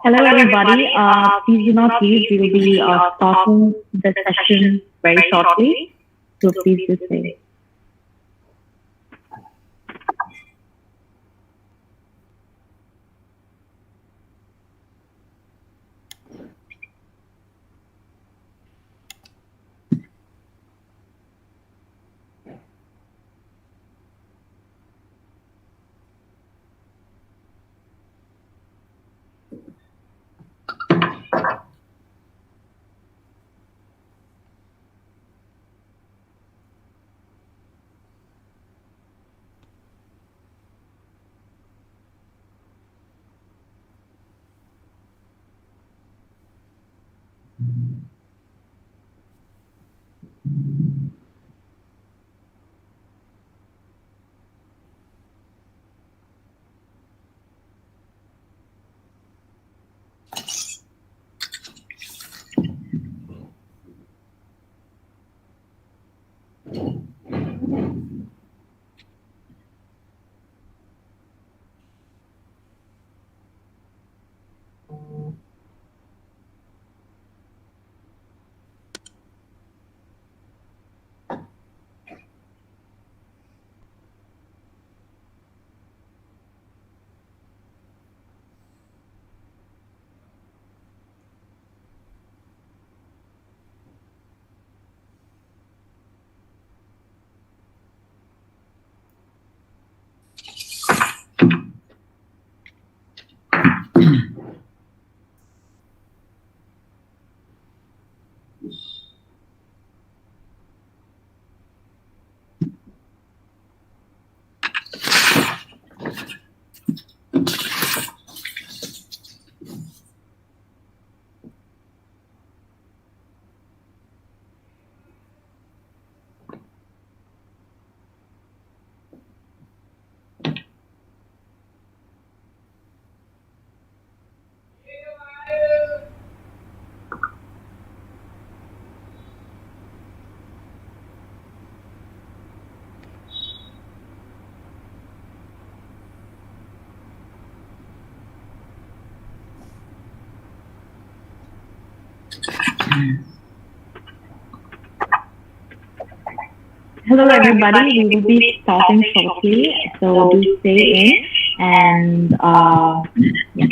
Hello, everybody. Please do not leave. We will be starting the session very shortly. So please do stay. Hello, everybody. We will be starting shortly, so do stay in and yeah.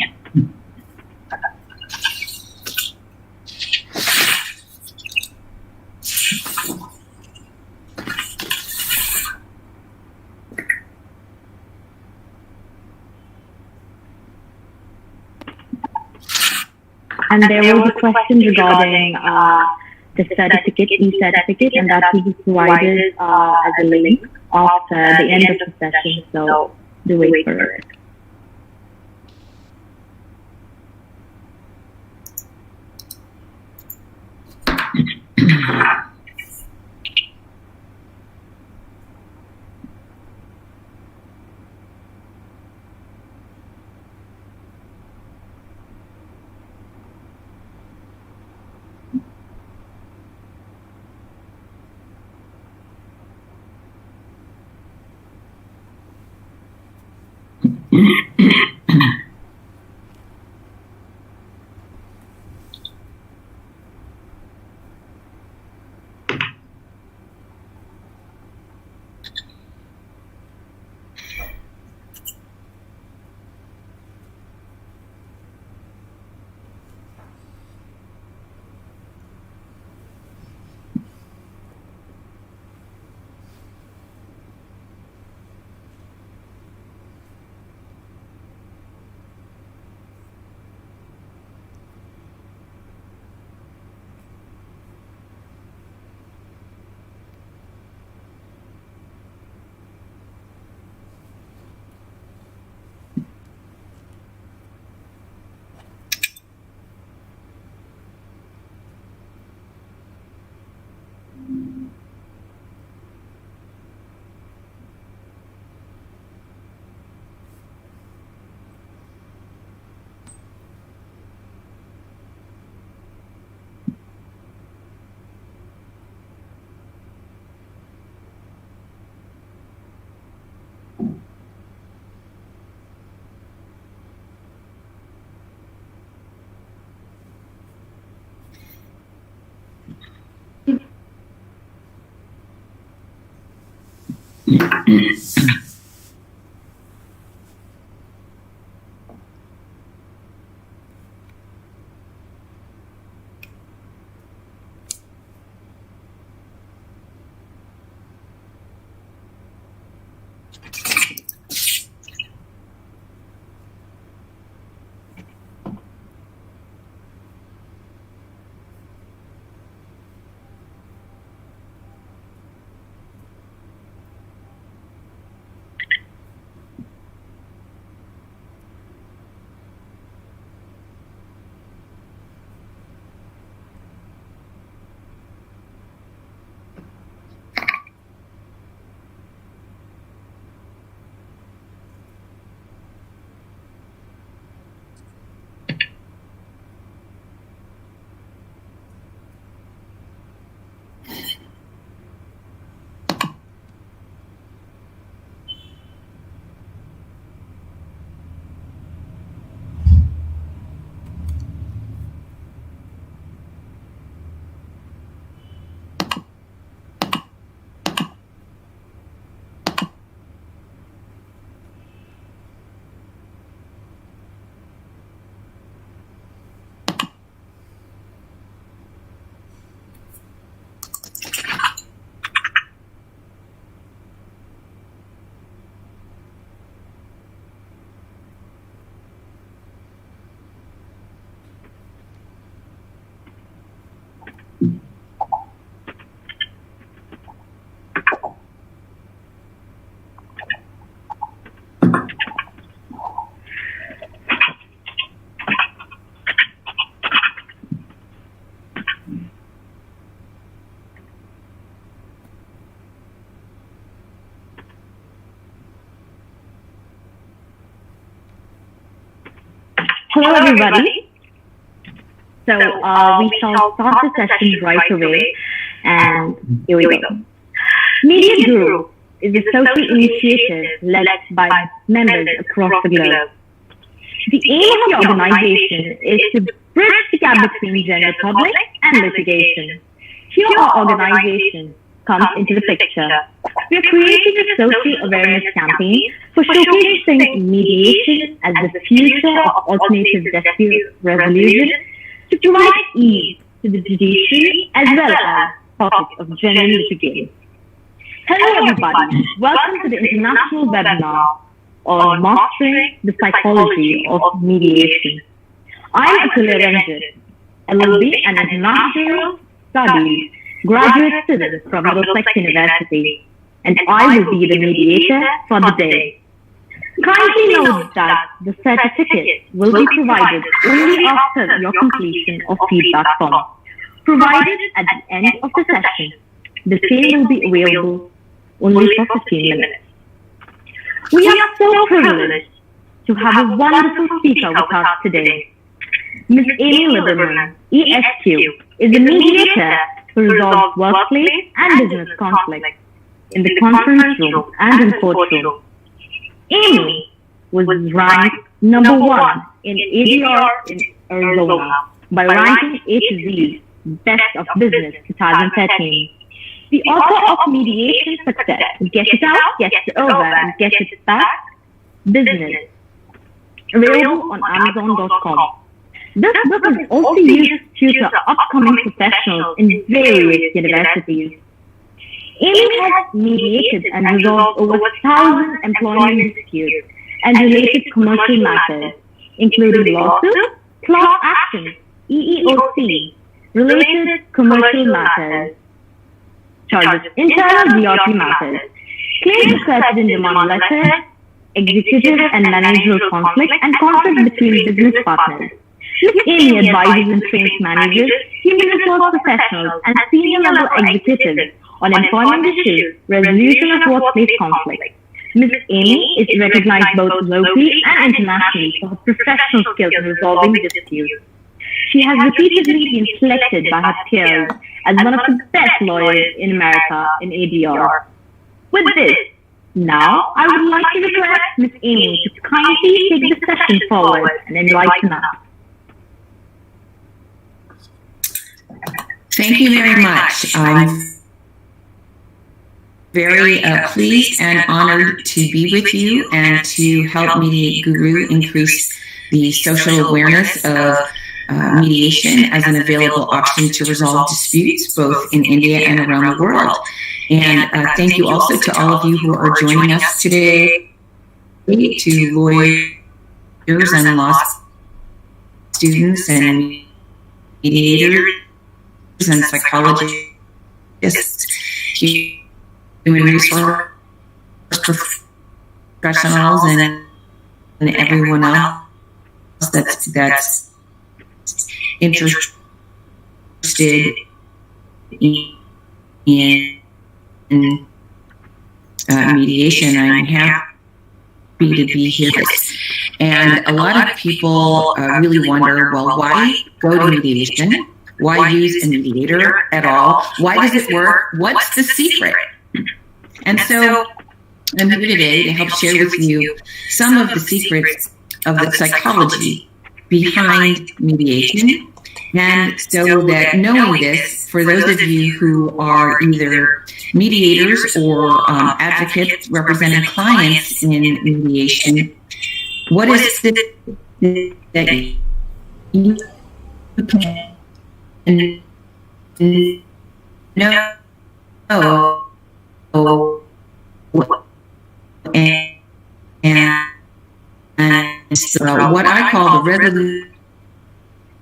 And there was a question regarding the certificate, e-certificate, and that will be provided as a link after the end of the session, so do wait for it. Hello, everybody. So we shall start the session right away, and here we go. Mediate Guru is a social initiative led by members across the globe. The aim of the organization is to bridge the gap between general public and litigation. Here our organization comes into the picture. We are creating a social awareness campaign for showcasing mediation as the future of alternative dispute resolution to provide ease to the judiciary as well as topics of general litigation. Hello everybody, welcome to the international webinar on Mastering the Psychology of Mediation. I'm Atulya Ranjit, LLB and International Studies graduate student from Middlesex University, and I will be the mediator for the day. Kindly note that the certificate will be provided only after your completion of feedback form, provided at the end of the session. The same will be available only for 15 minutes. We are so privileged to have a wonderful speaker with us today. Ms. Amy Lieberman, ESQ, is a mediator who resolves workplace and business conflicts in the conference room and in courtroom. Amy was ranked #1 in ADR in Arizona by ranking HZ's Best of Business 2013. The author of Mediation Success, Get It Out, Get It Over, and Get It Back Business, available on Amazon.com. This book is also used to tutor upcoming professionals in various universities. Amy has mediated and resolved over 1,000 employment disputes and related commercial matters, including lawsuits, class actions, EEOC, related commercial matters, charges, internal DRT matters, claims requested in demand letters, executive and managerial conflict, and conflict between business partners. Ms. Amy advises and trains managers, human resource professionals, and senior-level executives on employment issues, resolution of workplace conflict. Ms. Amy is recognized both locally and internationally for her professional skills in resolving disputes. She has repeatedly been selected by her peers as one of the best lawyers in America in ADR. With this, now I would like to request Ms. Amy to kindly take the session forward and enlighten us. Thank you very much. I'm very pleased and honored to be with you and to help Mediate Guru increase the social awareness of mediation as an available option to resolve disputes both in India and around the world. And thank you also to all of you who are joining us today, to lawyers and law students and mediators and psychologists, human resource professionals, and everyone else that's interested in mediation. I'm happy to be here. And a lot of people really wonder, well, why go to mediation? Why use a mediator at all? Why does it work? What's the secret? And so I'm here today to help share with you some of the secrets of the psychology behind mediation. And so that knowing this, for those of you who are either mediators or advocates representing clients in mediation, what is it that you can know and so what I call the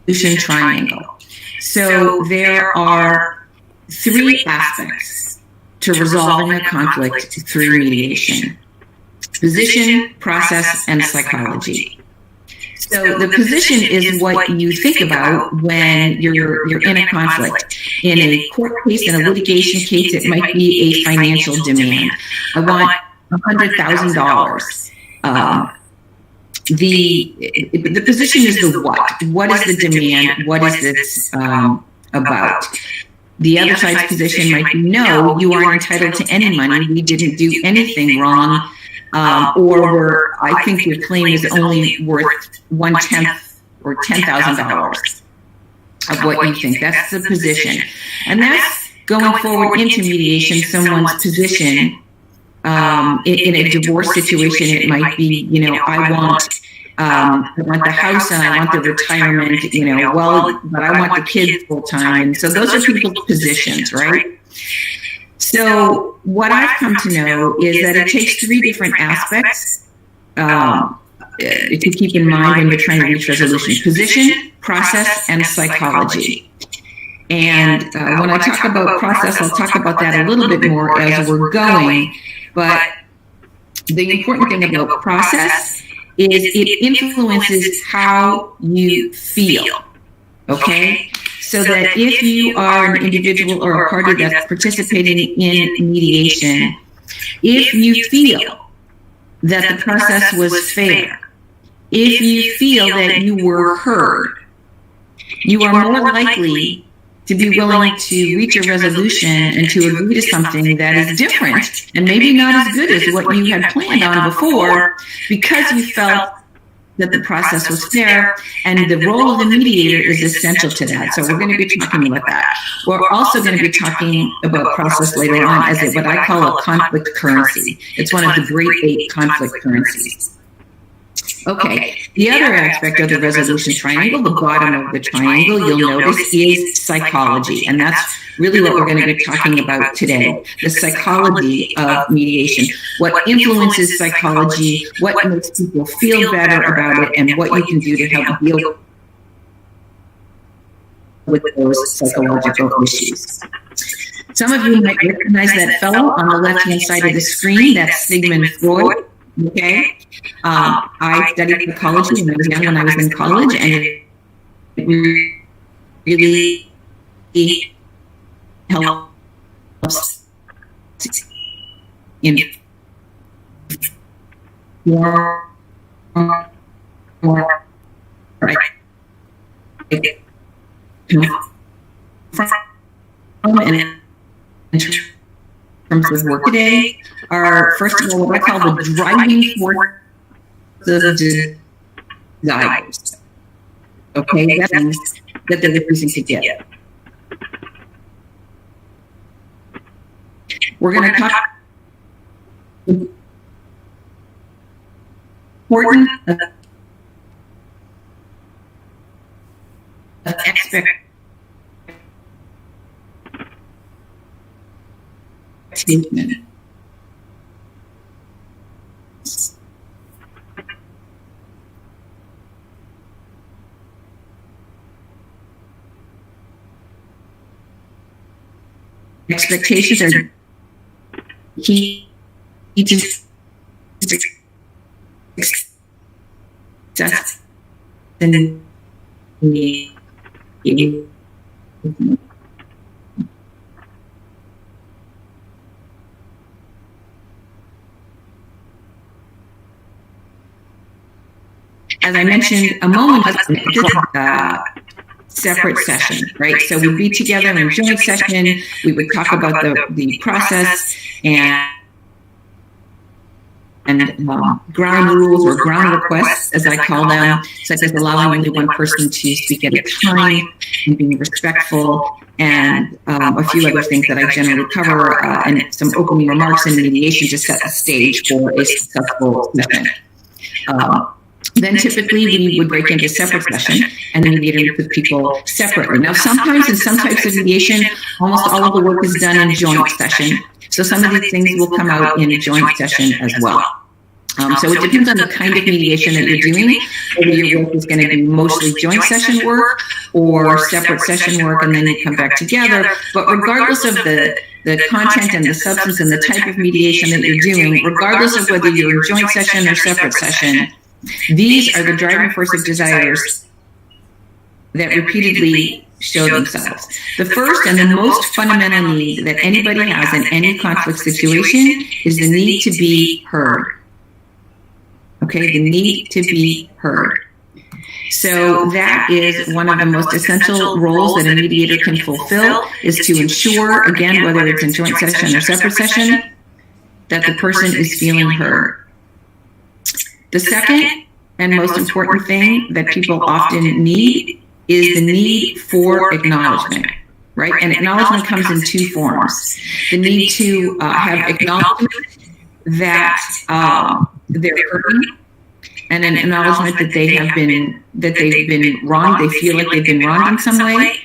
resolution triangle. So there are three aspects to resolving a conflict through mediation: position, process, and psychology. So the position is what you think about when you're in a conflict. In a court case, in a litigation case, it might be a financial demand. I want $100,000. The position is the what. What is the demand? What is this about? The other side's position might be, no, you aren't entitled to any money. We didn't do anything wrong. Or I think your claim is only worth 1/10 or $10,000 of what you think. That's the position. And that's going forward into mediation, someone's position. In a divorce situation, it might be, I want the house and I want the retirement, but I want the kids full time. And so those are people's positions, right? So what I've come to know is that it takes three different aspects to keep in mind when you're trying to reach resolution: position, process, and psychology. And when I talk about process, I'll talk about that a little bit more as we're going. But the important thing about process is it influences how you feel, okay? So that if you are an individual or a party that's participating in mediation, if you feel that the process was fair, if you feel that you were heard, you are more likely to be willing to reach a resolution and to agree to something that is different and maybe not as good as what you had planned on before, because you felt that the process was fair, and the role of the mediator is essential to that. So we're going to be talking about that. We're also going to be talking about process later on as what I call a conflict currency. It's one of the great 8 conflict currencies. Okay, the other aspect of the resolution triangle, the bottom of the triangle, you'll notice, is psychology. And that's really what we're going to be talking about today, the psychology of mediation. What influences psychology, what makes people feel better about it, and what you can do to help deal with those psychological issues. Some of you might recognize that fellow on the left-hand side of the screen. That's Sigmund Freud. Okay, I studied psychology when I was young, when I was in college, and it really helps in more right from and in terms of work today are, first of all, what I call the driving force of desires. Okay, that means that they're the reason to get. We're going to talk important of expectation. Expectations are key to success in the as I mentioned a moment ago, separate session, right? So we'd be together in a joint session. We would talk about the process and ground rules or ground requests, as I call them, such as allowing only one person to speak at a time and being respectful, and a few other things that I generally cover, and some opening remarks in mediation to set the stage for a successful session. Then typically we would break into separate session and the mediator would put people separately. Now sometimes in some types of mediation, almost all of the work is done in joint session. So some of these things will come out in a joint session as well. So it depends on the kind of mediation that you're doing, whether your work is going to be mostly joint session work or separate session work, and then you come back together. But regardless of the content and the substance and the type of mediation that you're doing, regardless of whether you're in joint session or separate session, these are the driving force of desires that repeatedly show themselves. The first and the most fundamental need that anybody has in any conflict situation is the need to be heard. Okay, the need to be heard. So that is one of the most essential roles that a mediator can fulfill, is to ensure, again, whether it's in joint session or separate session, that the person is feeling heard. The second and most important thing that people often need is the need for acknowledgement, right? And acknowledgement comes in two forms. The need to have acknowledgement that they're hurting, and an acknowledgement that they've been wronged. They feel like they've been wronged in some way,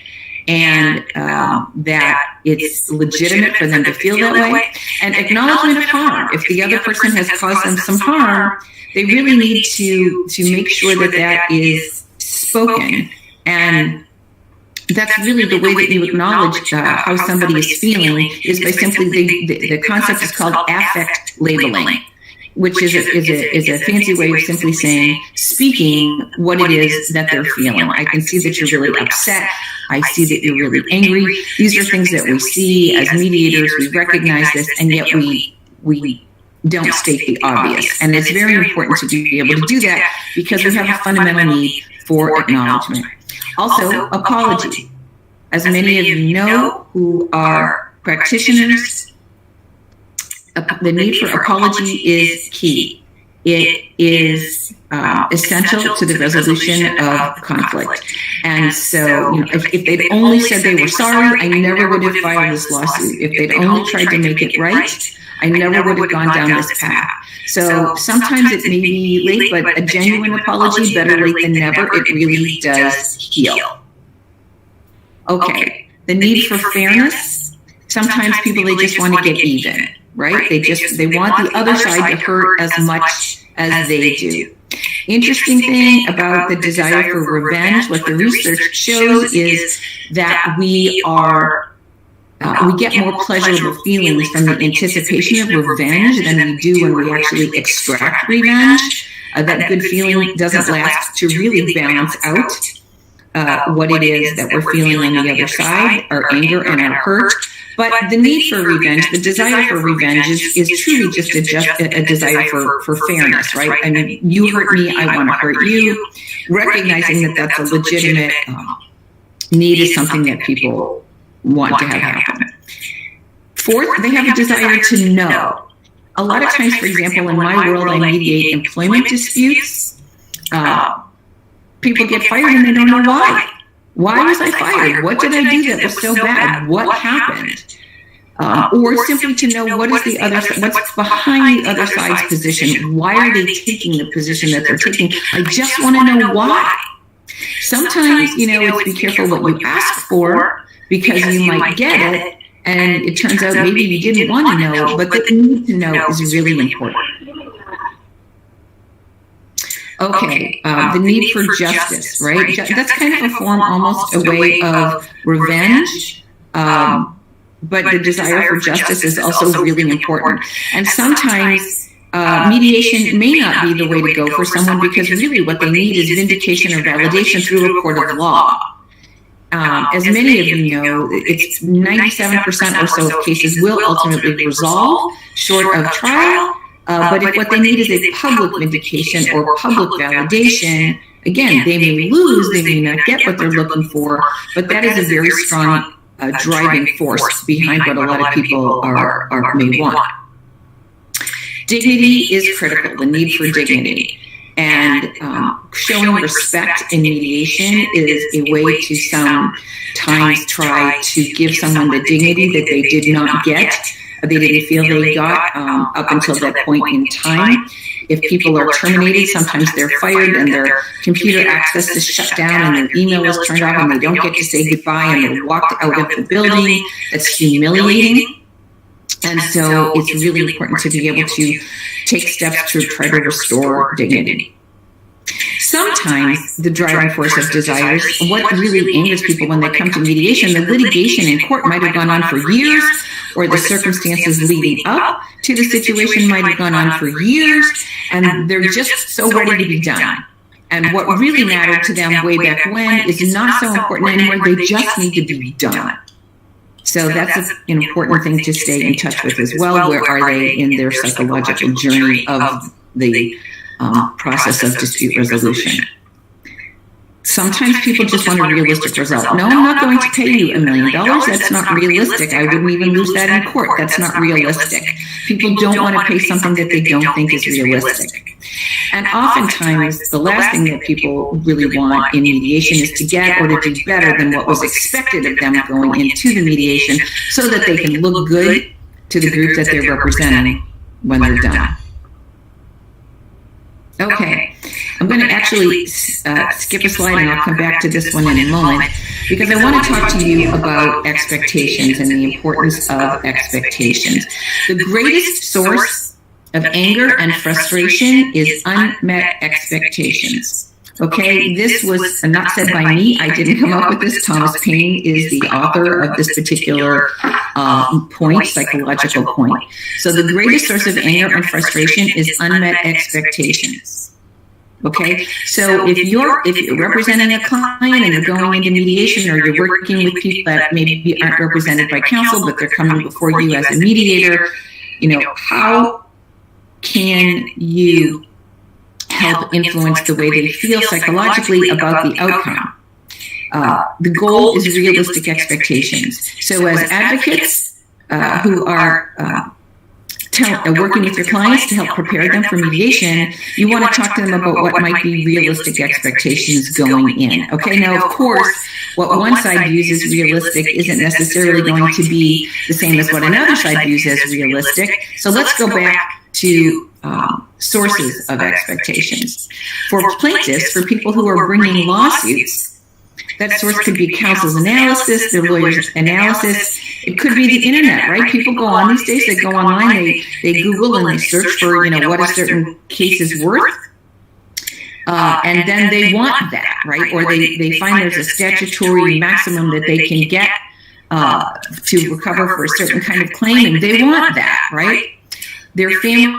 and that it's legitimate for them to feel that way. And acknowledgement of harm. If the other person has caused them some harm, they really need to make sure that that is spoken. And that's really the way that you acknowledge how somebody is feeling, is by simply the concept is called affect labeling, which is a fancy way of simply saying, speaking what it is that they're feeling. I can see that you're really upset. I see that you're really angry. These are things that we see as mediators. We recognize this, and yet we don't state the obvious. And it's very important to be able to do that because we have a fundamental need for acknowledgement. Also, apology. As many of you know who are practitioners, the need for apology is key. It is essential to the resolution of conflict. And so, if they'd only said they were sorry, I never would have filed this lawsuit. If they'd only tried to make it right, I never would have gone down this path. So sometimes it may be late, but a genuine apology, better late than never. It really does heal. Okay, the need for fairness. Sometimes people, they just want to get even, right? They want the other side to hurt as much as they do. Interesting thing about the desire for revenge, what the research shows is that we get more pleasurable feelings from the anticipation of revenge than we do when we actually extract revenge. That good feeling doesn't last to really balance out what it is that we're feeling on the other side, our anger and our hurt. But the need for revenge, the desire for revenge is truly just a desire for fairness, right? I mean, you hurt me, I want to hurt you. Recognizing that that's a legitimate need is something that people want to have happen. Fourth, they have a desire to know. A lot of times, for example, in my world, I mediate employment disputes. People get fired and they don't know why. Why was I fired? What did I do that was so bad? What happened? or simply to know what's behind the other side's position. Why are they taking the position that they're taking? I just want to know why. Sometimes, it's be careful what you ask for, because you might get it, and it turns out maybe you didn't want to know, but the need to know is really important. Okay, the need for justice, right? That's kind of a form, almost a way of revenge, but the desire for justice is also really important. And sometimes mediation may not be the way to go for someone, because really what they need is vindication or validation through a court of law. As many of you know, it's 97% or so of cases will ultimately resolve short of trial. But if what they need is a public vindication or public validation, again, they may lose, they may not get what they're looking for, but that is a very strong driving force behind what a lot of people may want. Dignity is critical, the need for dignity. And showing respect in mediation is a way to sometimes try to give someone the dignity that they did not get. They didn't feel they got up until that point in time. If people are terminated, sometimes they're fired and their computer access is shut down and their email is turned off and they don't get to say goodbye and they're walked out of the building. That's humiliating. And so it's really important to be able to take steps to try to restore dignity. Sometimes the driving force of desires, what really angers people when they come to mediation, the litigation in court might have gone on for years, or the circumstances leading up to the situation might have gone on for years, and they're just so ready to be done. And what really mattered to them way back when is not so important anymore. They just need to be done. So that's an important thing to stay in touch with as well. Where are they in their psychological journey of the process of dispute resolution? Sometimes people just want a realistic result. No, I'm not going to pay you $1 million. That's not realistic. I wouldn't even lose that in court. That's not realistic. People don't want to pay something that they don't think is realistic. And oftentimes, the last thing that people really want in mediation is to get or to do better than what was expected of them going into the mediation, so that they can look good to the group that they're representing when they're done. Okay, I'm going to actually skip a slide and I'll come back to this one in a moment, because I want to talk to you about expectations and the importance of expectations. The greatest source of anger and frustration is unmet expectations. Okay, this was not said by me. I didn't come up with this. Thomas Paine is the author of this particular point, psychological point. So the greatest source of anger and frustration is unmet expectations. Okay, so if you're representing a client and you're going into mediation, or you're working with people that maybe aren't represented by counsel, but they're coming before you as a mediator, how can you help influence the way they feel psychologically about the outcome? The goal is realistic expectations. So as advocates who are working with your clients to help prepare them for mediation, you want to talk to them about what might be realistic expectations going in. Okay, now of course, what one side views as realistic isn't necessarily going to be the same as what another side views as realistic. So let's go back to sources of expectations. For plaintiffs, for people who are bringing lawsuits, that source could be counsel's analysis, their lawyer's analysis. It could be the internet, right? People go on these days, they go online, they Google and they search for, what a certain case is worth. And then they want that, right? Or they find there's a statutory maximum that they can get to recover for a certain kind of claim, and they want that, right? Their family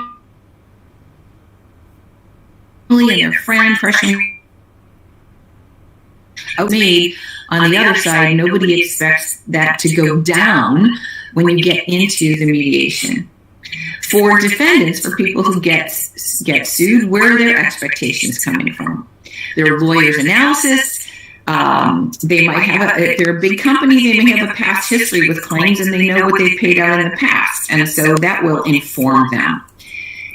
and their friend pressuring me. On the other side, nobody expects that to go down when you get into the mediation. For defendants, for people who get sued, where are their expectations coming from? Their lawyer's analysis. They might have if they're a big company, they may have a past history with claims and they know what they've paid out in the past. And so that will inform them.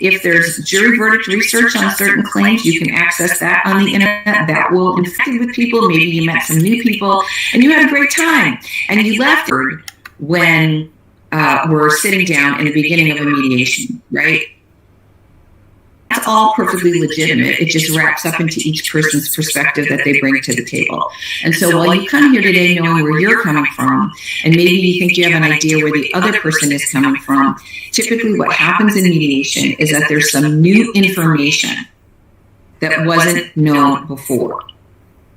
If there's jury verdict research on certain claims, you can access that on the internet. That will infect with people. Maybe you met some new people and you had a great time and you left when were sitting down in the beginning of a mediation, right? That's all perfectly legitimate. It just wraps up into each person's perspective that they bring to the table. And so while you come here today knowing where you're coming from, and maybe you think you have an idea where the other person is coming from, typically what happens in mediation is that there's some new information that wasn't known before.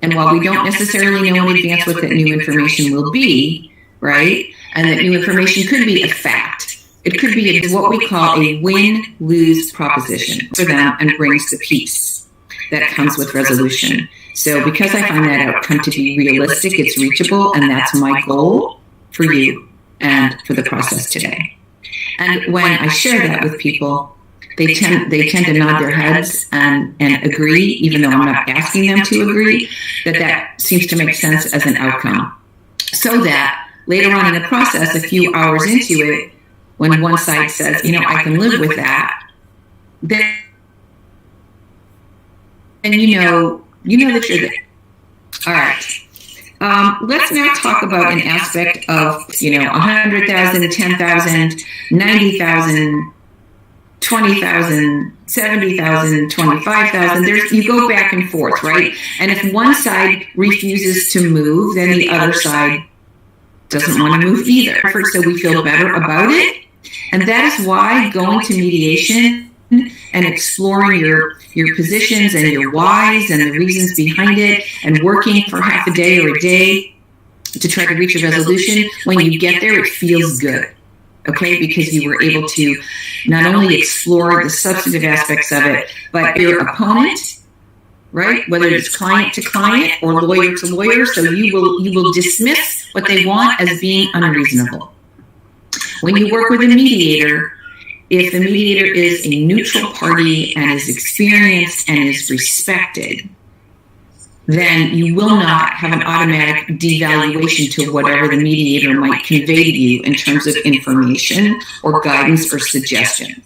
And while we don't necessarily know in advance what that new information will be, right, and that new information could be a fact, it could be what we call a win-lose proposition for them and brings the peace that comes with resolution. So because I find that outcome to be realistic, it's reachable, and that's my goal for you and for the process today. And when I share that with people, they tend to nod their heads and agree, even though I'm not asking them to agree, that seems to make sense as an outcome. So that later on in the process, a few hours into it, when one side says, I can live with that, then you know that you're there. All right. Let's now talk about an aspect of, 100,000, 10,000, 90,000, 20,000, 70,000, 25,000. You go back and forth, right? And if one side refuses to move, then the other side doesn't want to move either. So we feel better about it. And that is why going to mediation and exploring your positions and your whys and the reasons behind it and working for half a day or a day to try to reach a resolution, when you get there, it feels good. Okay, because you were able to not only explore the substantive aspects of it, but your opponent, right? Whether it's client to client or lawyer to lawyer, so you will dismiss what they want as being unreasonable. When you work with a mediator, if the mediator is a neutral party and is experienced and is respected, then you will not have an automatic devaluation to whatever the mediator might convey to you in terms of information or guidance or suggestion.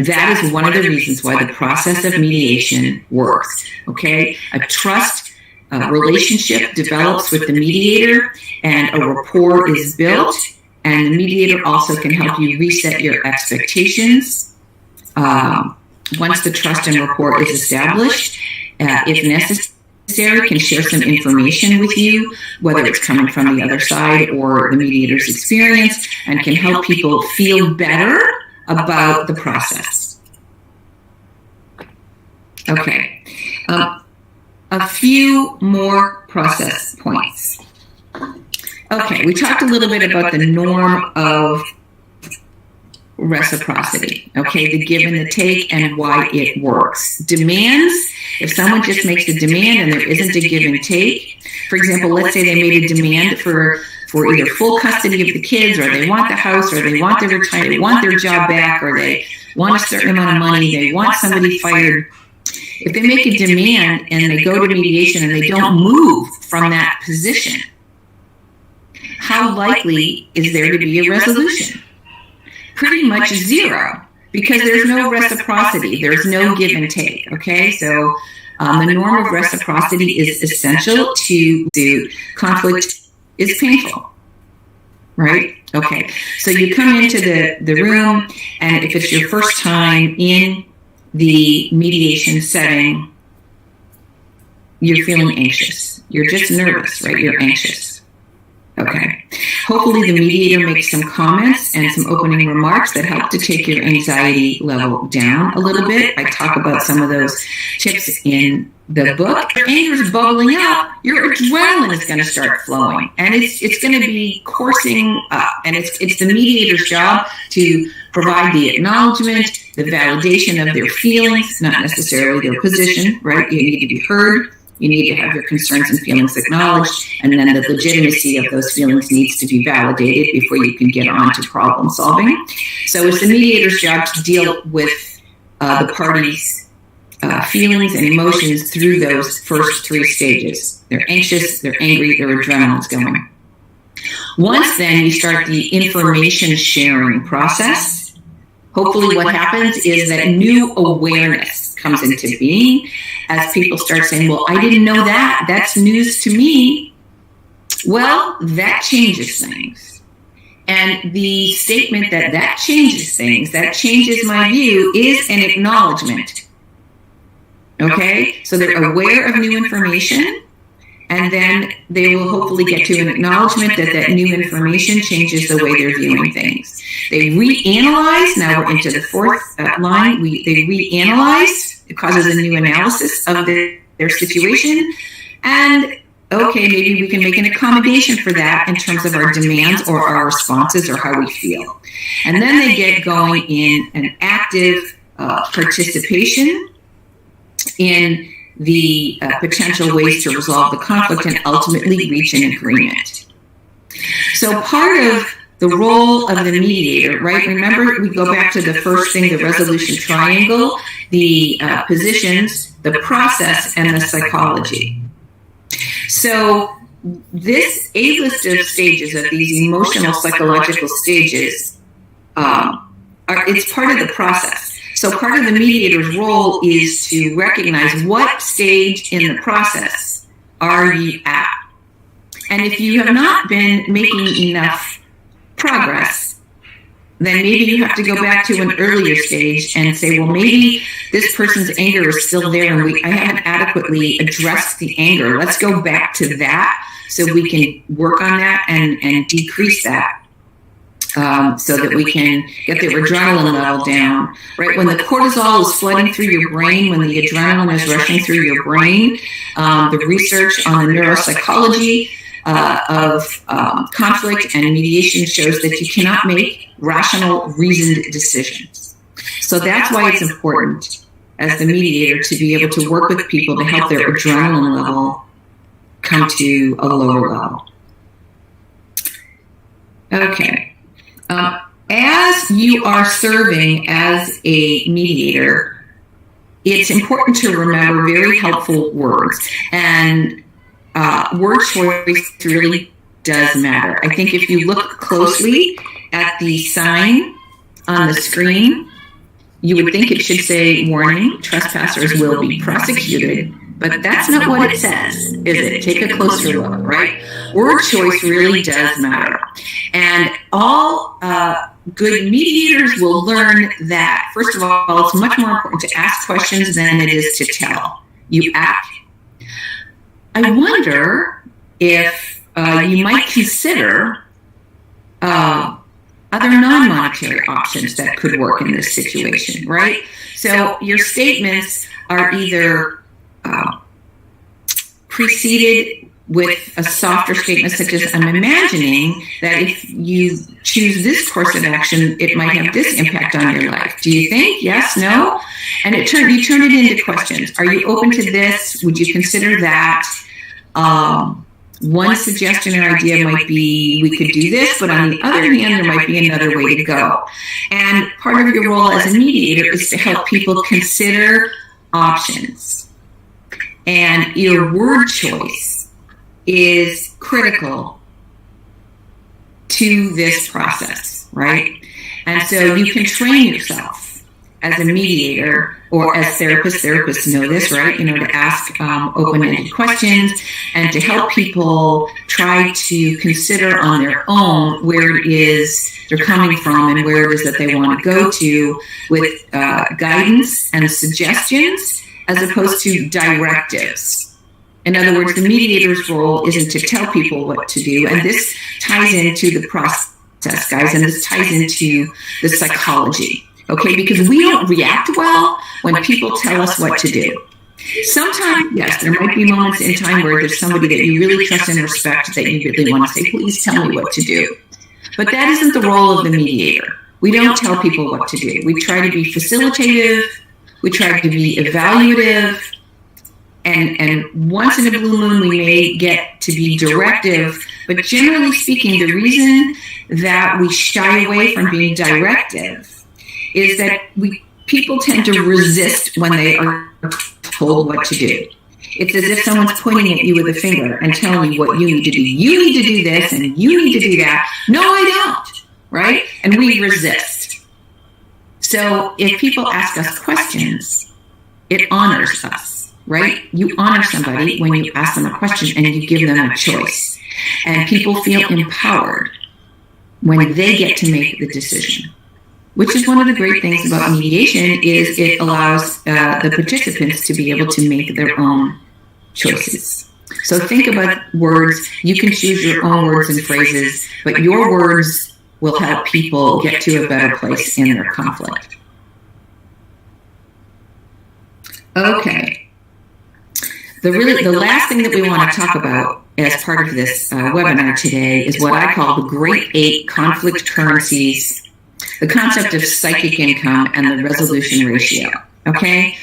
That is one of the reasons why the process of mediation works. Okay? A trust relationship develops with the mediator and a rapport is built, and the mediator also can help you reset your expectations. Once the trust and rapport is established, if necessary, can share some information with you, whether it's coming from the other side or the mediator's experience, and can help people feel better about the process. Okay. A few more process points. Okay, we talked a little bit about the norm of reciprocity, okay, the give and the take and why it works. Demands, if someone just makes a demand and there isn't a give and take, for example, let's say they made a demand for either full custody of the kids, or they want the house, or they want their retirement, they want their job back, or they want a certain amount of money, they want somebody fired. If they make a demand and they go to mediation and they don't move from that position, how likely is there to be a resolution? Pretty much zero, because there's no reciprocity. There's no give and take, okay? So the norm of reciprocity is essential to conflict is painful, right? Okay, so you come into the room, and if it's your first time in the mediation setting, you're feeling anxious. You're just nervous, right? You're anxious. Okay. Hopefully the mediator makes some comments and some opening remarks that help to take your anxiety level down a little bit. I talk about some of those tips in the book. Your anger is bubbling up, your adrenaline is going to start flowing, and it's going to be coursing up. And it's the mediator's job to provide the acknowledgement, the validation of their feelings, not necessarily their position, right? You need to be heard. You need to have your concerns and feelings acknowledged, and then the legitimacy of those feelings needs to be validated before you can get on to problem solving. So it's the mediator's job to deal with the parties' feelings and emotions through those first three stages. They're anxious, they're angry, their adrenaline's going. Once then you start the information sharing process, hopefully what happens is that new awareness comes into being as people start saying, well, I didn't know that. That's news to me. Well, that changes things. And the statement that changes things, that changes my view, is an acknowledgement. Okay? So they're aware of new information, and then they will hopefully get to an acknowledgement that new information changes the way they're viewing things. They reanalyze. Now we're into the fourth line. They reanalyze. It causes a new analysis of their situation. And okay, maybe we can make an accommodation for that in terms of our demands or our responses or how we feel. And then they get going in an active participation in the potential ways to resolve the conflict and ultimately reach an agreement. So part of the role of the mediator, right? Remember, we go back to the first thing, the resolution triangle, the positions, the process, and the psychology. So this A list of stages, of these emotional psychological stages, it's part of the process. So part of the mediator's role is to recognize what stage in the process are you at. And if you have not been making enough progress, then maybe you have to go back to an earlier stage and say, well, maybe this person's anger is still there and I haven't adequately addressed the anger. Let's go back to that so we can work on that and decrease that. So that we can get the adrenaline level down, right? When the cortisol is flooding through your brain, when the adrenaline is rushing through your brain, the research on the neuropsychology of conflict and mediation shows that you cannot make rational, reasoned decisions. So that's why it's important as the mediator to be able to work with people to help their adrenaline level come to a lower level. Okay. As you are serving as a mediator, it's important to remember very helpful words. And word choice really does matter. I think if you look closely at the sign on the screen, you would think it should say, warning, trespassers will be prosecuted. But that's not what it says, is it? Take a closer look, right? Word choice really does matter. And all good mediators will learn that, first of all, it's much more important to ask questions than it is to tell. You act. I wonder if you might consider other non-monetary options that could work in this situation, right? So your statements are either preceded with a softer statement such as, I'm imagining that if you choose this course of action, it might have this impact on your life. Do you think? Yes? No? And you turn it into questions. Are you open to this? Would you consider that? One suggestion or idea might be, we could do this, but on the other hand, there might be another way to go. And part of your role as a mediator is to help people consider options. And your word choice is critical to this process, right? And so you can train yourself as a mediator or as therapists. Therapists know this, right? You know, to ask open-ended questions and to help people try to consider on their own where it is they're coming from and where it is that they want to go to with guidance and suggestions, as opposed to directives. In other words, the mediator's role isn't to tell people what to do, and this ties into the process, guys, and this ties into the psychology, okay? Because we don't react well when people tell us what to do. Sometimes, yes, there might be moments in time where there's somebody that you really trust and respect that you really want to say, please tell me what to do. But that isn't the role of the mediator. We don't tell people what to do. We try to be facilitative. We try to be evaluative, and once in a blue moon we may get to be directive, but generally speaking, the reason that we shy away from being directive is that people tend to resist when they are told what to do. It's as if someone's pointing at you with a finger and telling you what you need to do. You need to do this and you need to do that. No, I don't, right? And we resist. So if people ask us questions, it honors us, right? You honor somebody when you ask them a question and you give them a choice. And people feel empowered when they get to make the decision, which is one of the great things about mediation is it allows the participants to be able to make their own choices. So think about words. You can choose your own words and phrases, but your words will help people get to a better place in their conflict. Okay. The last thing that we want to talk about as part of this webinar today is what I call the Great 8 conflict currencies, the concept of psychic income, and the resolution ratio. Okay?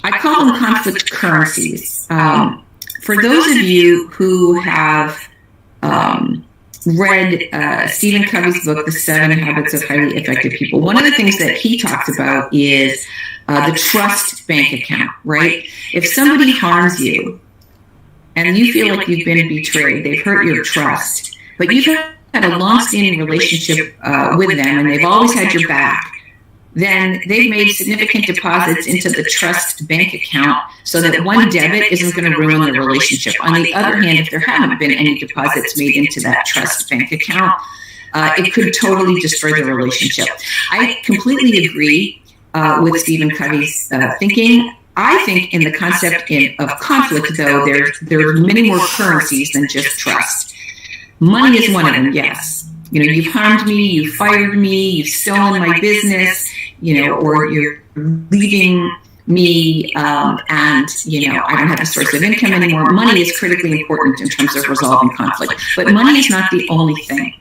I call them conflict currencies. For those of you who have read Stephen Covey's book, The 7 Habits of Highly Effective People, one of the things that he talks about is the trust bank account, right? If somebody harms you and you feel like you've been betrayed, they've hurt your trust, but you've had a long-standing relationship with them and they've always had your back, then they've made significant deposits into the trust bank account so that one debit isn't going to ruin the relationship. On the other hand, if there haven't been any deposits made into that trust bank account, it could totally destroy the relationship. I completely agree with Stephen Covey's thinking. I think in the concept of conflict, though, there are many more currencies than just trust. Money is one of them, yes. You know, you've harmed me, you've fired me, you've stolen my business, you know, or you're leaving me and, you know, I don't have a source of income anymore. Money is critically important in terms of resolving conflict, but money is not the only thing.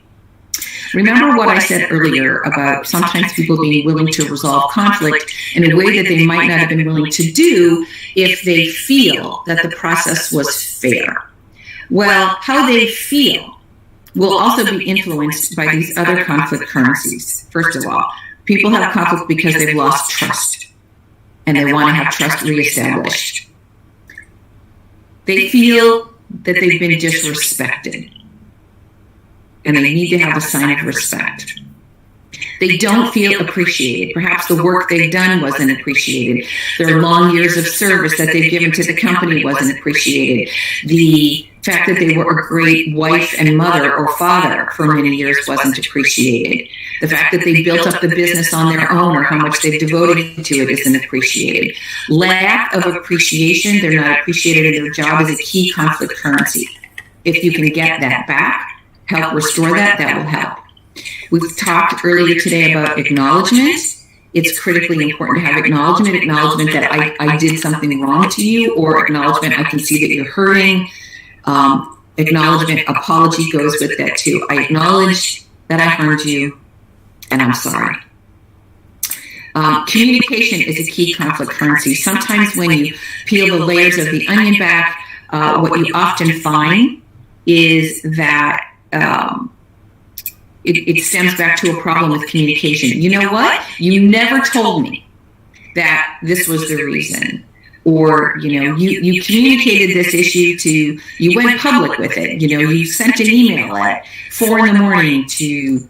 Remember what I said earlier about sometimes people being willing to resolve conflict in a way that they might not have been willing to do if they feel that the process was fair. Well, how they feel will also be influenced by these other conflict currencies. First of all, people have conflict because they've lost trust and they want to have trust reestablished. They feel that they've been disrespected and they need to have a sign of respect. They don't feel appreciated. Perhaps the work they've done wasn't appreciated. Their long years of service that they've given to the company wasn't appreciated. The fact that they were a great wife and mother or father for many years wasn't appreciated. The fact that they built up the business on their own or how much they've devoted to it isn't appreciated. Lack of appreciation, they're not appreciated in their job, is a key conflict currency. If you can get that back, help restore that, that will help. We've talked earlier today about acknowledgement. It's critically important to have acknowledgement that I did something wrong to you, or acknowledgement I can see that you're hurting. Acknowledgement, apology goes with that too. I acknowledge that I harmed you, and I'm sorry. Communication is a key conflict currency. Sometimes when you peel the layers of the onion back, what you often find is that it stems back to a problem with communication. You know what? You never told me that this was the reason. Or, you know, you communicated this issue to, you went public with it. You know, you sent an email at 4 a.m. to,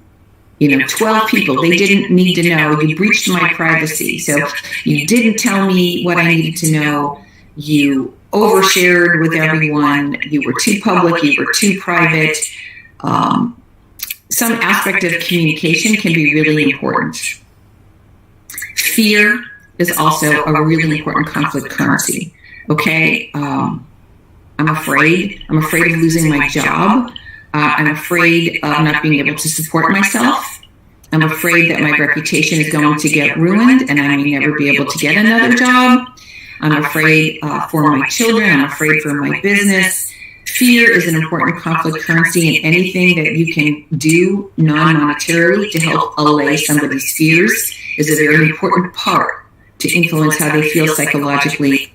12 people. They didn't need to know. You breached my privacy. So you didn't tell me what I needed to know. You overshared with everyone. You were too public. You were too private. Some aspect of communication can be really important. Fear is also a really important conflict currency. Okay, I'm afraid. I'm afraid of losing my job. I'm afraid of not being able to support myself. I'm afraid that my reputation is going to get ruined and I may never be able to get another job. I'm afraid for my children. I'm afraid for my business. Fear is an important conflict currency, and anything that you can do non-monetarily to help allay somebody's fears is a very important part to influence how they feel psychologically.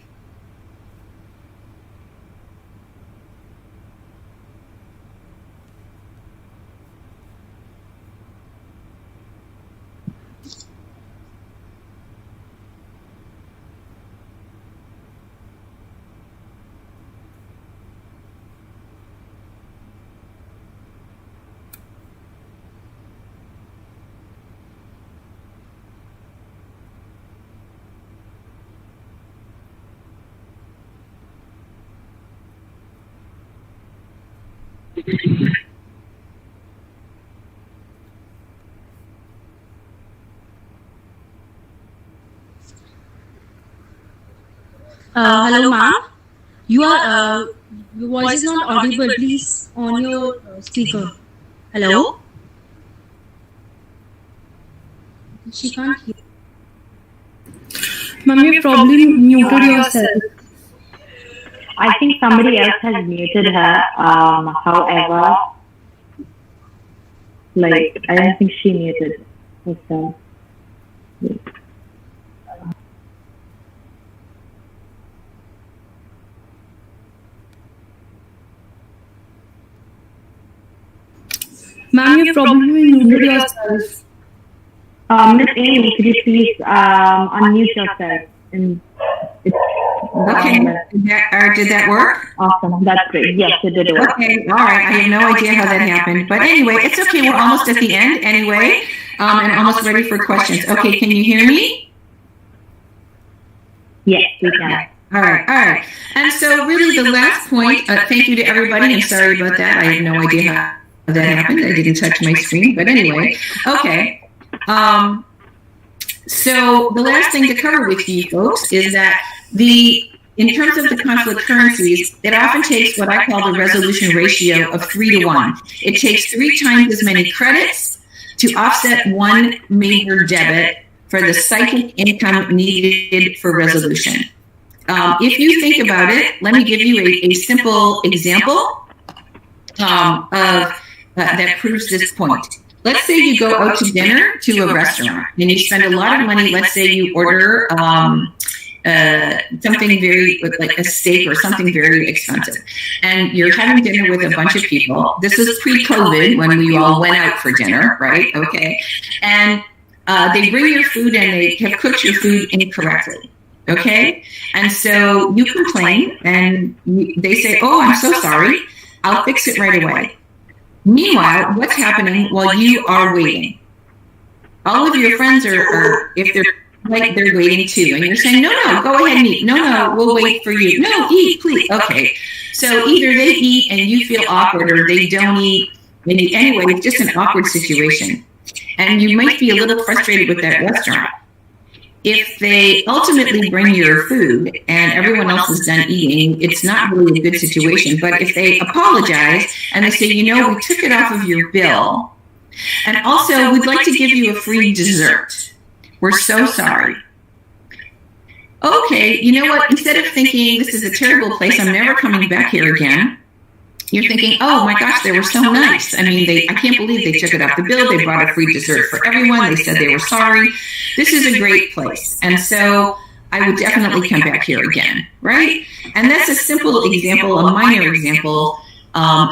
Hello, ma'am. Your voice is not audible. Please on your speaker. Hello. She can't hear. Ma'am, you probably muted yourself. I think somebody else has muted her. However, like, I don't think she muted herself. Ma'am, you probably muted yourself. Miss Amy, could you please unmute yourself? And Okay. Did that work? Awesome. That's great. Yes, it did work. Okay. All right. I have no idea how that happened. But anyway, it's okay. We're almost at the end anyway, and almost ready for questions. Okay. Can you hear me? Yes, we can. All right. And so really the last point, thank you to everybody. I'm sorry about that. I have no idea how that happened. I didn't touch my screen. But anyway, okay. So the last thing to cover with you folks is that in terms of the conflict currencies, it often takes what I call the resolution ratio of 3 to 1. It takes 3 times as many credits to offset one major debit for the psychic income needed for resolution. If you think about it, let me give you a simple example that proves this point. Let's say you go out to dinner to a restaurant and you spend a lot of money. Let's say you order something very, like a steak or something very expensive, and you're having dinner with a bunch of people. This is pre-COVID when we all went out for dinner, right? Okay. And they bring your food and they have cooked your food incorrectly. Okay. And so you complain and they say, "Oh, I'm so sorry. I'll fix it right away." Meanwhile, what's happening while you are waiting? All of your friends are, if they're like, they're waiting too. And you're saying, no, go ahead and eat. No, we'll wait for you. No, eat, please. Okay. So either they eat and you feel awkward, or they don't eat. Anyway, it's just an awkward situation. And you might be a little frustrated with that restaurant. If they ultimately bring your food and everyone else is done eating, it's not really a good situation. But if they apologize and they say, we took it off of your bill, and also we'd like to give you a free dessert. We're so sorry. Okay, you know what? Instead of thinking this is a terrible place, I'm never coming back here again, you're thinking, oh my gosh, they were so nice. I mean, I can't believe they took it off the bill. They brought a free dessert for everyone. They said they were sorry. This is a great place. And so I would definitely come back here again, right? And that's a simple example, a minor example.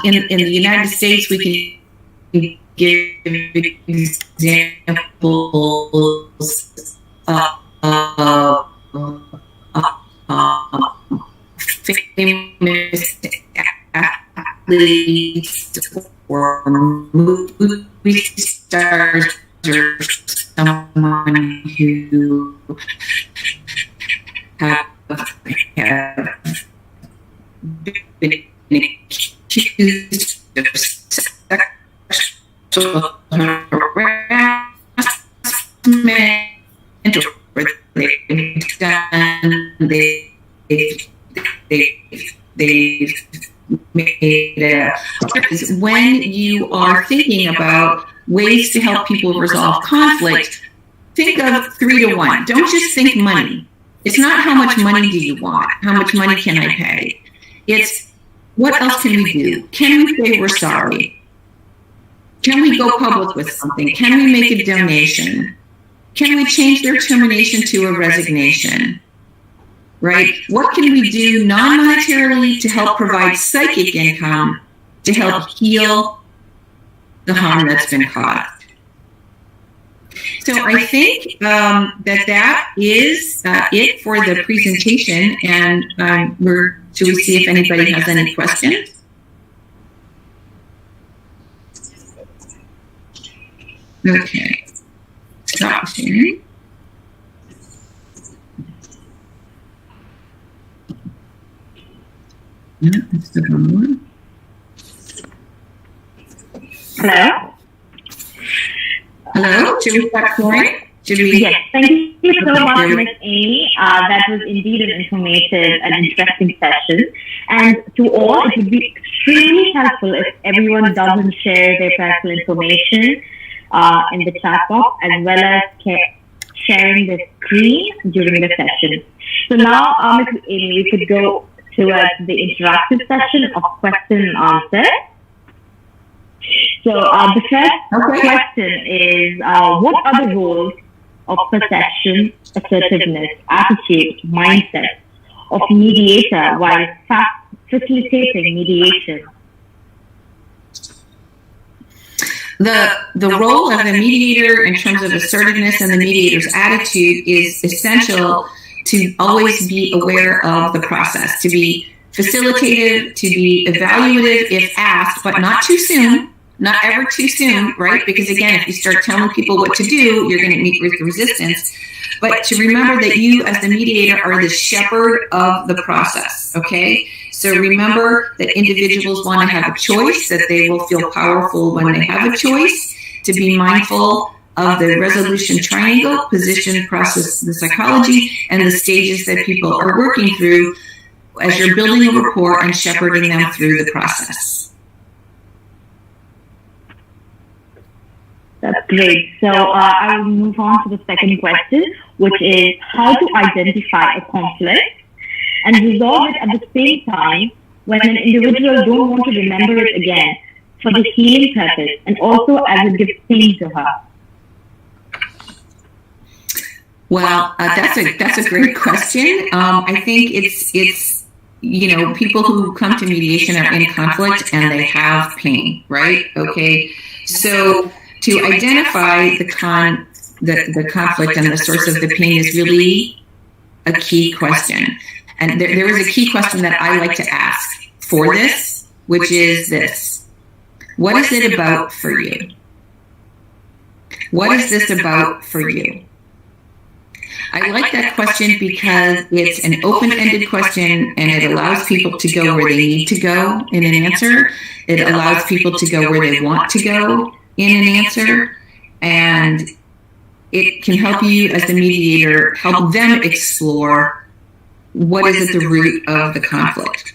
In the United States, we can give examples famous athletes or movie stars or someone who have been accused of sexual harassment, or they've made a difference. When you are thinking about ways to help people resolve conflict, think of 3 to 1. Don't just think money. It's not how much money do you want? How much money can I pay? It's what else can we do? Can we say we're sorry? Can we go public with something? Can we make a donation? Can we change their termination to a resignation? Right? What can we do non-monetarily to help provide psychic income to help heal the harm that's been caused? So I think that is it for the presentation, and should we see if anybody has any questions? Okay. Stop sharing. Yeah, that's the wrong one. Hello? Hello? Should we start pouring? Should we? Yes, thank you so much, Ms. Amy. That was indeed an informative and interesting session. And to all, it would be extremely helpful if everyone doesn't share their personal information in the chat box, as well as sharing the screen during the session. So now, Ms. Amy, we could go towards the interactive session of question and answer. So the first question is, what are the roles of perception, assertiveness, attitude, mindset of mediator while facilitating mediation? The role of the mediator in terms of assertiveness and the mediator's attitude is essential to always be aware of the process, to be facilitative, to be evaluative if asked, but not too soon. Not ever too soon, right? Because again, if you start telling people what to do, you're going to meet with resistance. But to remember that you as the mediator are the shepherd of the process, okay? So remember that individuals want to have a choice, that they will feel powerful when they have a choice, to be mindful of the resolution triangle, position, process, the psychology, and the stages that people are working through as you're building a rapport and shepherding them through the process. That's great. So I will move on to the second question, which is how to identify a conflict and resolve it at the same time when an individual don't want to remember it again for the healing purpose and also as it gives pain to her. Well, that's a great question. I think it's people who come to mediation are in conflict and they have pain, right? Okay, so to identify the conflict and the source of the pain is really a key question. And there is a key question that I like to ask for this, which is this: what is it about for you? What is this about for you? I like that question because it's an open-ended question and it allows people to go where they need to go in an answer. It allows people to go where they want to go in an answer, and it can help you as the mediator help them explore what is at the root of the conflict.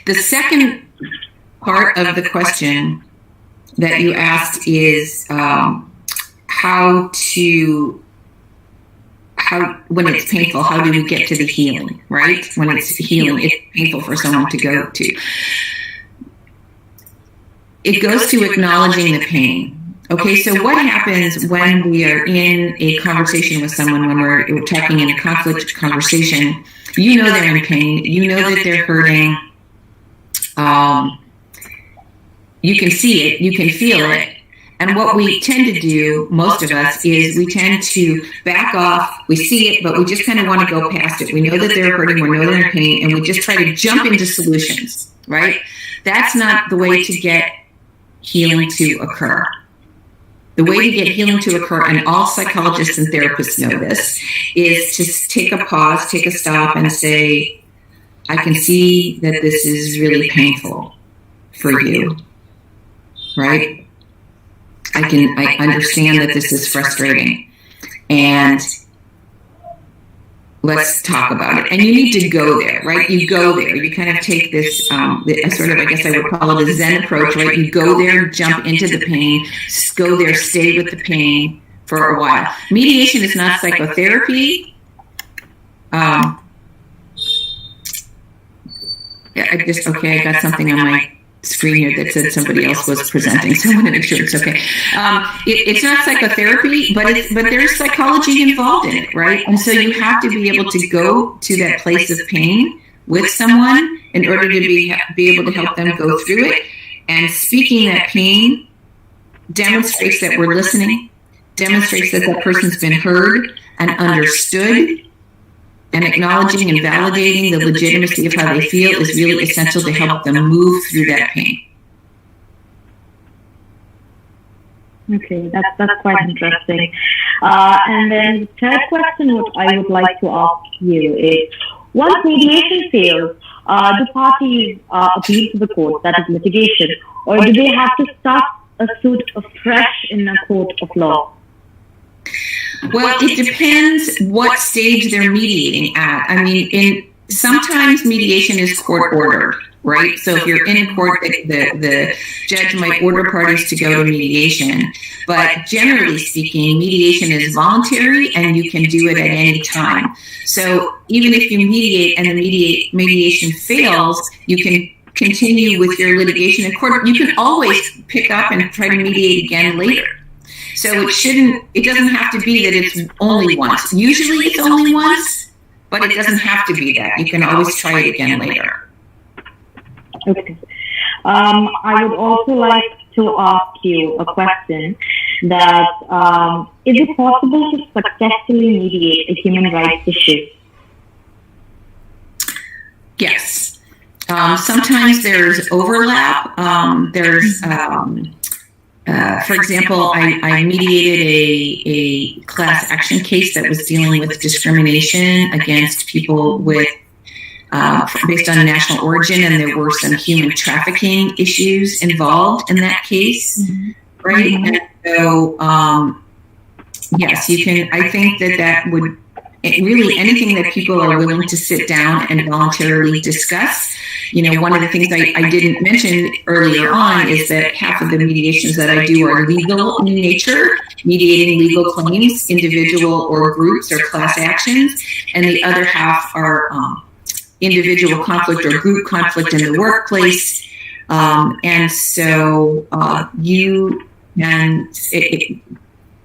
The second part of the question that you asked is when it's painful, how do we get to the healing, right? When it's healing, it's painful for someone to go to. It goes to acknowledging the pain. Okay, so what happens when we are in a conversation with someone, when we're talking in a conflict conversation? You know they're in pain. You know that they're hurting. You can see it. You can feel it. And what we tend to do, most of us, is we tend to back off. We see it, but we just kind of want to go past it. We know that they're hurting. We know they're in pain. And we just try to jump into solutions, right? That's not the way to get healing to occur. The way to get healing to occur, and all psychologists and therapists know this, is to take a pause, take a stop, and say, I can see that this is really painful for you, right? I understand that this is frustrating, and let's talk about it. And you need to go there, right? You go there. You kind of take this sort of, I guess I would call it a Zen approach, right? You go there, jump into the pain, go there, stay with the pain for a while. Mediation is not psychotherapy. I got something on my screen here that said somebody else was presenting, so I want to make sure it's okay. It's not psychotherapy, but there's psychology involved in it, right? And so you have to be able to go to that place of pain with someone in order to be able to help them go through it. And speaking that pain demonstrates that we're listening, demonstrates that that person's been heard and understood, and acknowledging and validating the legitimacy of how they feel is really essential to help them move through that pain. Okay, that's quite interesting. And then the third question what I would like to ask you is, once mediation fails, do parties appeal to the court, that is litigation, or do they have to start a suit afresh in a court of law? Well, it depends what stage they're mediating at. I mean, sometimes mediation is court ordered, right? So if you're in court, the judge might order parties to go to mediation. But generally speaking, mediation is voluntary and you can do it at any time. So even if you mediate and the mediation fails, you can continue with your litigation in court. You can always pick up and try to mediate again later. So it doesn't have to be that it's only once. Usually it's only once, but it doesn't have to be that. You can always try it again later. Okay. I would also like to ask you a question that is it possible to successfully mediate a human rights issue? Yes. Sometimes there's overlap. For example, I mediated a class action case that was dealing with discrimination against people with based on national origin, and there were some human trafficking issues involved in that case, right? And so, yes, you can. I think that would really anything that people are willing to sit down and voluntarily discuss. One of the things I didn't mention earlier on is that half of the mediations that I do are legal in nature, mediating legal claims, individual or groups or class actions, and the other half are individual conflict or group conflict in the workplace. And so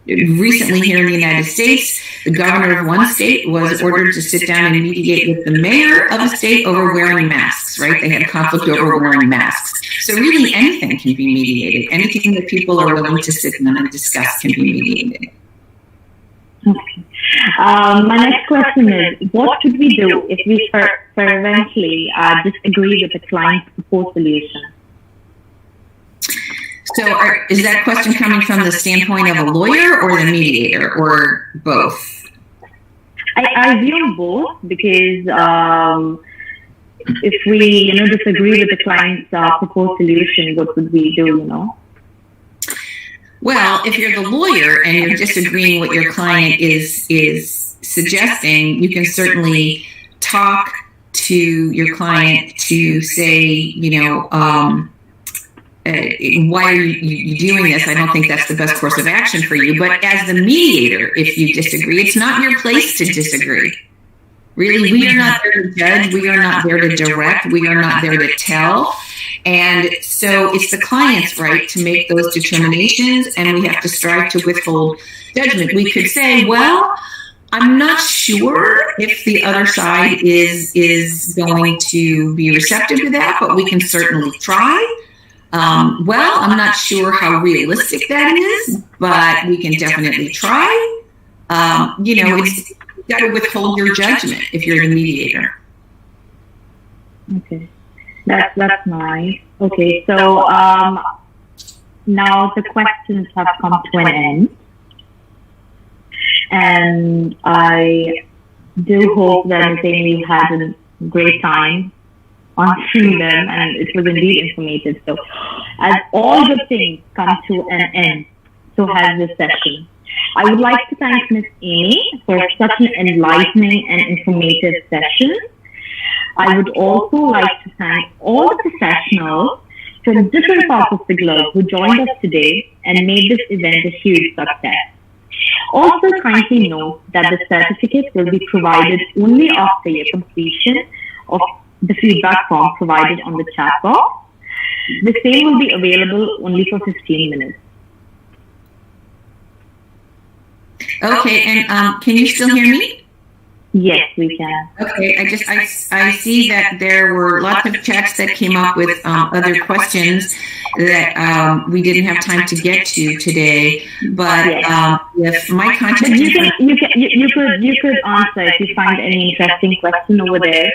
recently here in the United States, the governor of one state was ordered to sit down and mediate with the mayor of a state over wearing masks, right? They had conflict over wearing masks. So really anything can be mediated. Anything that people are willing to sit down and discuss can be mediated. Okay. My next question is, what should we do if we fervently disagree with the client's proposed solution? So is that question coming from the standpoint of a lawyer or the mediator, or both? I view both, because if we disagree with the client's proposed solution, what would we do, Well, if you're the lawyer and you're disagreeing what your client is suggesting, you can certainly talk to your client to say, why are you doing this? I don't think that's the best course of action for you. But as the mediator, if you disagree, it's not your place to disagree. Really, we are not there to judge. We are not there to direct. We are not there to tell. And so it's the client's right to make those determinations, and we have to strive to withhold judgment. We could say, well, I'm not sure if the other side is going to be receptive to that, but we can certainly try. Well, I'm not sure how realistic that is, but we can definitely try. You've got to withhold your judgment if you're the mediator. Okay, that's nice. Okay, so now the questions have come to an end, and I do hope that you had a great time answering them, and it was indeed informative. So, as all good things come to an end, so has this session. I would like to thank Ms. Amy for such an enlightening and informative session. I would also like to thank all the professionals from different parts of the globe who joined us today and made this event a huge success. Also, kindly note that the certificate will be provided only after your completion of the feedback form provided on the chat box. The same will be available only for 15 minutes. Okay, and can you still hear me? Yes, we can. Okay, I see that there were lots of chats that came up with other questions that we didn't have time to get to today. But if my contact, you could answer if you find any interesting question over there.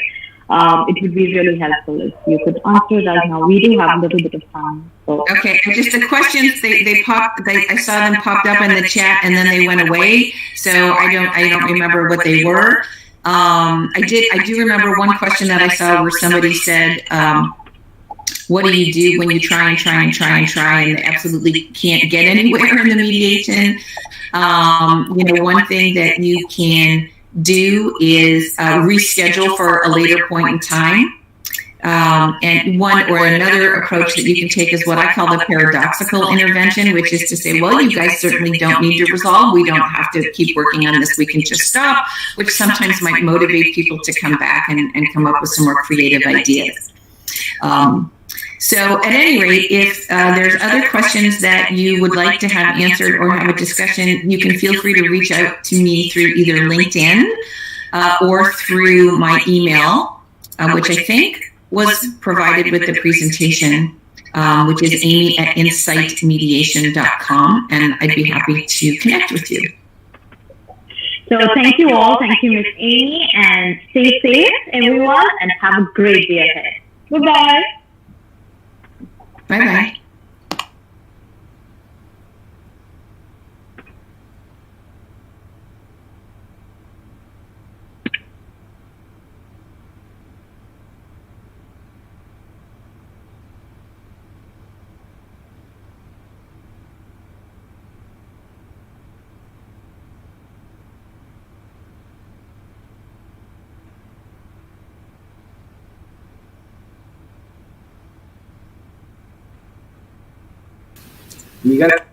It would be really helpful if you could answer that now. We do have a little bit of time. So. Okay, just the questions they popped. I saw them popped up in the chat and then they went away. So I don't remember what they were. I do remember one question that I saw where somebody said, what do you do when you try and absolutely can't get anywhere in the mediation? One thing that you can do is reschedule for a later point in time. And one or another approach that you can take is what I call the paradoxical intervention, which is to say, well, you guys certainly don't need to resolve. We don't have to keep working on this. We can just stop, which sometimes might motivate people to come back and come up with some more creative ideas. So at any rate, if there's other questions that you would like to have answered or have a discussion, you can feel free to reach out to me through either LinkedIn or through my email, which I think was provided with the presentation, which is amy@insightmediation.com, and I'd be happy to connect with you. So thank you all. Thank you, Ms. Amy, and stay safe, everyone, and have a great day ahead. Goodbye. Bye-bye. You got